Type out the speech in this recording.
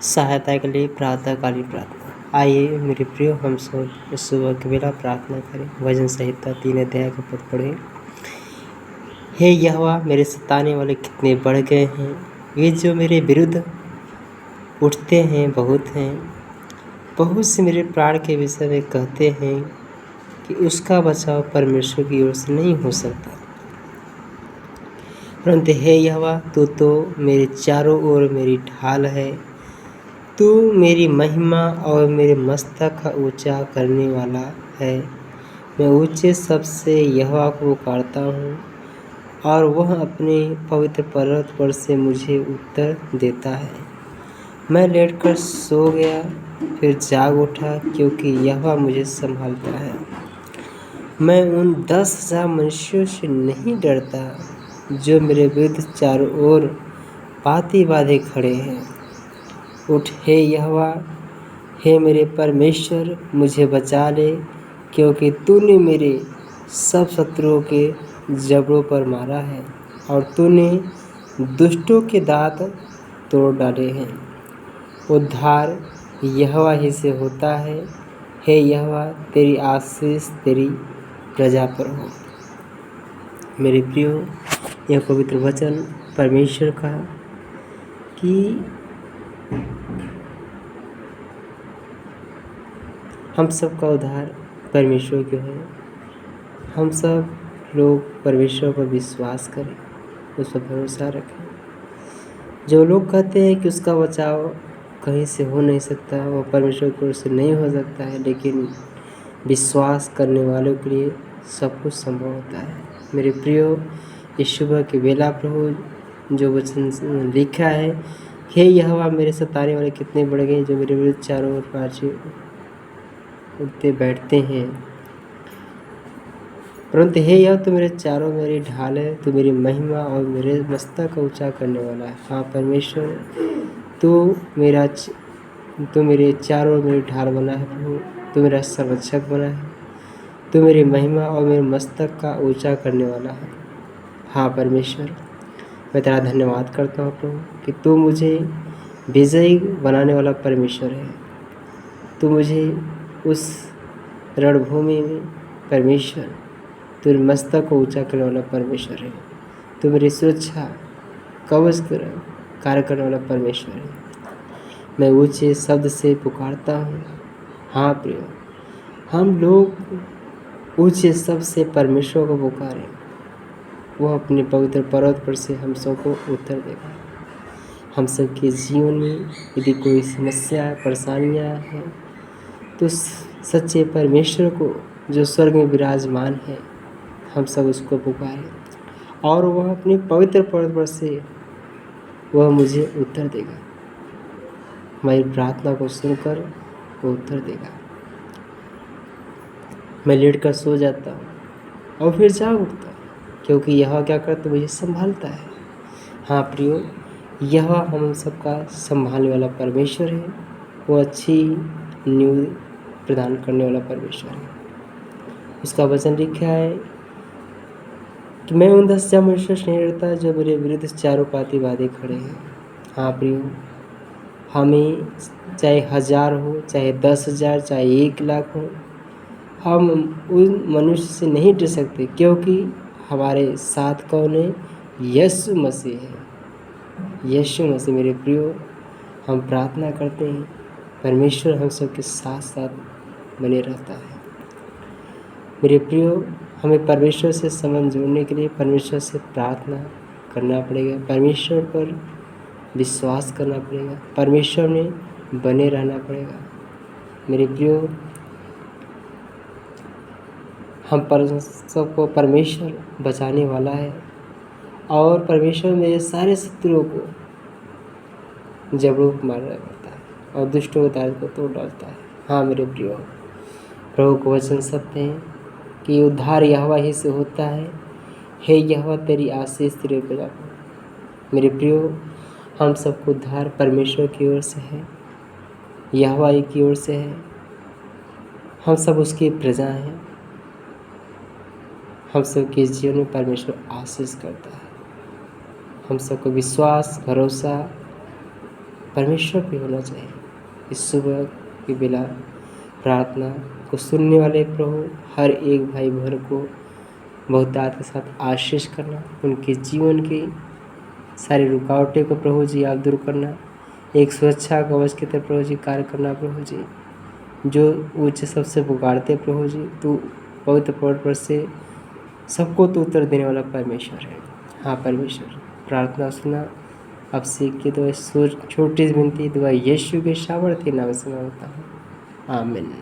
सहायता के लिए प्रातःकालीन प्रार्थना। आइए मेरे प्रियो, हम सब सुबह की बेला प्रार्थना करें। भजन संहिता 3 अध्याय का पद पढ़ें। हे यहोवा, मेरे सताने वाले कितने बढ़ गए हैं, वे जो मेरे विरुद्ध उठते हैं बहुत हैं। बहुत से मेरे प्राण के विषय में कहते हैं कि उसका बचाव परमेश्वर की ओर से नहीं हो सकता। परंतु हे यहोवा, तू तो मेरे चारों ओर मेरी ढाल है। तू मेरी महिमा और मेरे मस्तक का ऊंचा करने वाला है। मैं ऊंचे शब्द से यहोवा को पुकारता हूँ और वह अपने पवित्र पर्वत पर से मुझे उत्तर देता है। मैं लेटकर सो गया, फिर जाग उठा, क्योंकि यहोवा मुझे संभालता है। मैं उन 10,000 मनुष्यों से नहीं डरता जो मेरे विरुद्ध चारों ओर पाती बांधे खड़े हैं। उठ हे यहोवा, हे मेरे परमेश्वर, मुझे बचा ले, क्योंकि तूने मेरे सब शत्रुओं के जबड़ों पर मारा है और तूने दुष्टों के दांत तोड़ डाले हैं। उद्धार यहोवा ही से होता है। हे यहोवा, तेरी आशीष तेरी प्रजा पर हो। मेरे प्रियो, यह पवित्र वचन परमेश्वर का कि हम सब का उद्धार परमेश्वर क्यों है। हम सब लोग परमेश्वर पर विश्वास करें, उस पर भरोसा रखें। जो लोग कहते हैं कि उसका बचाव कहीं से हो नहीं सकता, वो परमेश्वर की ओर से नहीं हो सकता है, लेकिन विश्वास करने वालों के लिए सब कुछ संभव होता है। मेरे प्रियो, इस सुबह की बेला प्रभु जो वचन लिखा है, हे यहोवा, मेरे सताने वाले कितने बढ़ गए, जो मेरे विरुद्ध चारों ओर पाछे उठते बैठते हैं। परंतु हे यहोवा, तू मेरे चारों मेरी ढाल है, तू मेरी महिमा और मेरे मस्तक को ऊंचा करने वाला है। हाँ परमेश्वर, तू मेरे चारों ओर मेरी ढाल बना है प्रभु, तू मेरा संरक्षक बना है, तू मेरी महिमा और मेरे मस्तक का ऊंचा करने वाला है। हाँ परमेश्वर, मैं तेरा धन्यवाद करता हूँ प्रभु कि तू मुझे विजयी बनाने वाला परमेश्वर है। तू मुझे उस रणभूमि में परमेश्वर, तू मेरे मस्तक को ऊंचा करने वाला परमेश्वर है। तू मेरी सुरक्षा कवच कार्य करने वाला परमेश्वर है। मैं ऊंचे शब्द से पुकारता हूँ। हाँ प्रिय, हम लोग ऊंचे शब्द से परमेश्वर को पुकारें, वह अपने पवित्र पर्वत पर से हम सबको उत्तर देगा। हम सबके जीवन में यदि कोई समस्या परेशानियाँ हैं, तो सच्चे परमेश्वर को जो स्वर्ग में विराजमान है, हम सब उसको पुकारें और वह अपने पवित्र पर्वत पर से वह मुझे उत्तर देगा। मेरी प्रार्थना को सुनकर वो उत्तर देगा। मैं लेट कर सो जाता हूँ और फिर जाग उठता हूँ, क्योंकि यह क्या करता, मुझे संभालता है। हाँ प्रियो, यह हम सबका संभालने वाला परमेश्वर है। वो अच्छी न्यूज़ प्रदान करने वाला परमेश्वर है। उसका वचन लिखा है कि मैं उन 10,000 मनुष्यों से नहीं डरता जो मेरे विरुद्ध चारों पाती बांधे खड़े हैं। हाँ प्रियो, हमें चाहे 1000 हो, चाहे 10,000, चाहे 1,00,000 हो, हम उन मनुष्य से नहीं डर सकते, क्योंकि हमारे साथ कौन है? यीशु मसीह है। यीशु मसीह। मेरे प्रियो, हम प्रार्थना करते हैं, परमेश्वर हम सबके साथ साथ बने रहता है। मेरे प्रियो, हमें परमेश्वर से संबंध जोड़ने के लिए परमेश्वर से प्रार्थना करना पड़ेगा, परमेश्वर पर विश्वास करना पड़ेगा, परमेश्वर में बने रहना पड़ेगा। मेरे प्रियो, हम सबको परमेश्वर बचाने वाला है और परमेश्वर मेरे सारे शत्रुओं को जबड़ों पर मार करता है और दुष्टों के दांत को तोड़ डालता है। हाँ मेरे प्रियो, प्रभु को वचन सत्य है कि उद्धार यहोवा ही से होता है। हे यहोवा, तेरी आशीष तेरे प्रजा पर। मेरे प्रियो, हम सबको उद्धार परमेश्वर की ओर से है, यहोवा ही की ओर से है। हम सब उसकी प्रजा हैं। हम सब के जीवन में परमेश्वर आशीष करता है। हम सबको विश्वास, भरोसा परमेश्वर पे होना चाहिए। इस सुबह की बेला प्रार्थना को सुनने वाले प्रभु हर एक भाई बहन को बहुतायत के साथ आशीष करना, उनके जीवन की सारी रुकावटें को प्रभु जी आप दूर करना, एक सुरक्षा कवच की तरह प्रभु जी कार्य करना। प्रभु जी जो ऊँचे सबसे पुकारते प्रभु जी, तू पवित्र पर्वत पर से सबको तो उत्तर देने वाला परमेश्वर है। हाँ परमेश्वर, प्रार्थना सुना अब सीख के तो छोटी सी विनती दुआ यीशु के सामर्थ्य नाम से मांगता हूँ, आमीन।